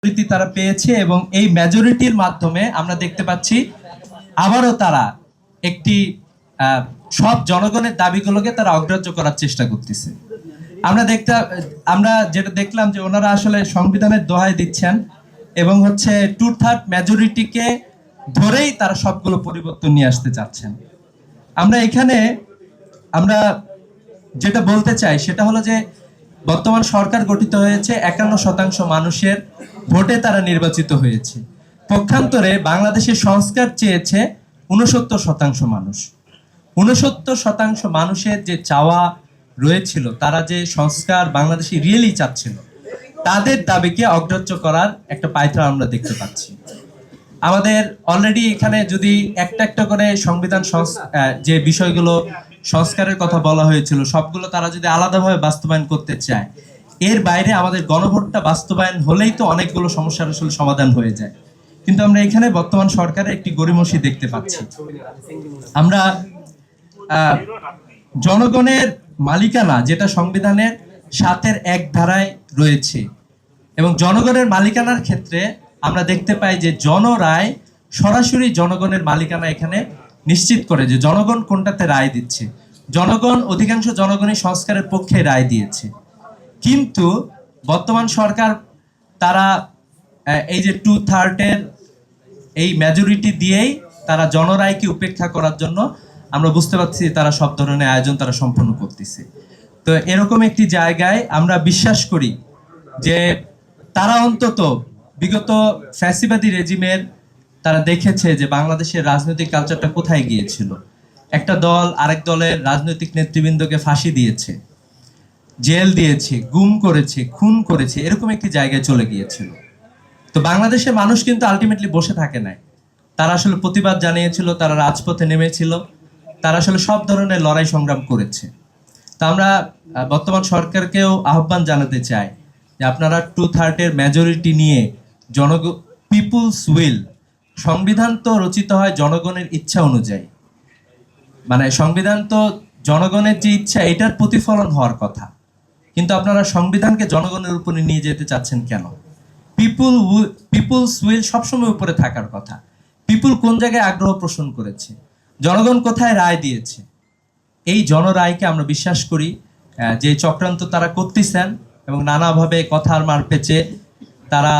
Majority তারা পেয়েছে এবং এই মেজরিটির মাধ্যমে আমরা দেখতে পাচ্ছি আবারও তারা একটি সব জনগণের দাবিগুলোকে তারা অগ্রাহ্য করার চেষ্টা করতেছে। আমরা যেটা দেখলাম যে ওনারা আসলে সংবিধানের দোহাই দিচ্ছেন এবং হচ্ছে 2/3 মেজরিটিকে ধরেই তারা সবগুলো পরিবর্তন নিয়ে আসতে চাচ্ছেন। আমরা যেটা বলতে চাই সেটা হলো যে বর্তমান সরকার গঠিত হয়েছে 51% মানুষের ভোটে তারা নির্বাচিত হয়েছে। পক্ষান্তরে বাংলাদেশের সংস্কার চেয়েছে 69% মানুষ। 69% মানুষের যে চাওয়া রয়েছিল, তারা যে সংস্কার বাংলাদেশে রিয়েলি চাচ্ছিল, তাদের দাবিকে অগ্রাহ্য করার একটা পায়তারা আমরা দেখতে পাচ্ছি। আমাদের অলরেডি এখানে যদি একটা একটা করে সংবিধান যে বিষয়গুলো সংস্কারের কথা বলা হয়েছিল সবগুলো তারা যদি আলাদাভাবে বাস্তবায়ন করতে চায়, এর বাইরে আমাদের গণভোটটা বাস্তবায়ন হলেই তো অনেকগুলো সমস্যার আসলে সমাধান হয়ে যায়। কিন্তু আমরা এখানে বর্তমান সরকারের একটি গড়িমসি দেখতে পাচ্ছি। আমরা জনগণের মালিকানা, যেটা সংবিধানের 7-এর 1 ধারায় রয়েছে, এবং জনগণের মালিকানার ক্ষেত্রে আমরা দেখতে পাই যে জনরায় সরাসরি জনগণের মালিকানা এখানে নিশ্চিত করে যে জনগণ কোনটাতে রায় দিচ্ছে। অধিকাংশ জনগণই সংস্কারের পক্ষে রায় দিয়েছে। কিন্তু বর্তমান সরকার তারা এই যে 2/3 এই মেজরিটি দিয়েই তারা জনরায়কে উপেক্ষা করার জন্য আমরা বুঝতে পারছি তারা সব ধরনের আয়োজন তারা সম্পন্ন করতেছে। তো এরকম একটি জায়গায় আমরা বিশ্বাস করি যে তারা অন্তত বিগত ফ্যাসিবাদী রেজিমের তারা দেখেছে যে বাংলাদেশের রাজনৈতিক কালচারটা কোথায় গিয়েছিল। একটা দল আরেক দলের রাজনৈতিক নেতৃবৃন্দকে ফাঁসি দিয়েছে, জেল দিয়েছে, গুম করেছে, খুন করেছে, এরকম একটি জায়গায় চলে গিয়েছিল। তো বাংলাদেশের মানুষ কিন্তু আলটিমেটলি বসে থাকে নাই, তারা আসলে প্রতিবাদ জানিয়েছিল, তারা রাজপথে নেমেছিল, তারা আসলে সব ধরনের লড়াই সংগ্রাম করেছে। তা আমরা বর্তমান সরকারকেও আহ্বান জানাতে চাই যে আপনারা 2/3 মেজরিটি নিয়ে পিপুলস উইল, সংবিধান তো রচিত হয় জনগণের ইচ্ছা অনুযায়ী, মানে সংবিধান তো জনগণের যে ইচ্ছা এটার প্রতিফলন হওয়ার কথা, কিন্তু আপনারা সংবিধানকে জনগণের উপরে নিয়ে যেতে চাচ্ছেন কেন? পিপুলস উইল সবসময় উপরে থাকার কথা। পিপুল কোন জায়গায় আগ্রহ পোষণ করেছে, জনগণ কোথায় রায় দিয়েছে, এই জনরায়কে আমরা বিশ্বাস করি যে চক্রান্ত তারা করতেছেন এবং নানাভাবে কথার মার পেঁচে তারা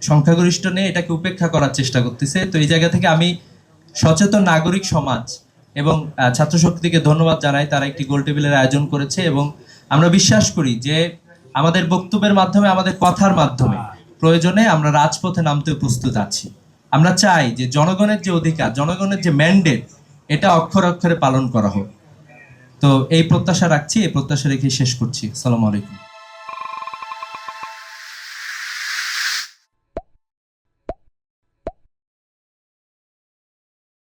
সংখ্যাগরিষ্ঠ নিয়ে এটাকে উপেক্ষা করার চেষ্টা করতেছে। তো এই জায়গা থেকে আমি সচেতন নাগরিক সমাজ এবং ছাত্র শক্তিকে ধন্যবাদ জানাই, তারা একটি গোল টেবিলের আয়োজন করেছে এবং আমরা বিশ্বাস করি যে আমাদের বক্তব্যের মাধ্যমে, আমাদের কথার মাধ্যমে প্রয়োজনে আমরা রাজপথে নামতে প্রস্তুত আছি। আমরা চাই যে জনগণের যে অধিকার, জনগণের যে ম্যান্ডেট, এটা অক্ষরে অক্ষরে পালন করা হোক। তো এই প্রত্যাশা রাখছি, এই প্রত্যাশা রেখে শেষ করছি। আসসালামু আলাইকুম।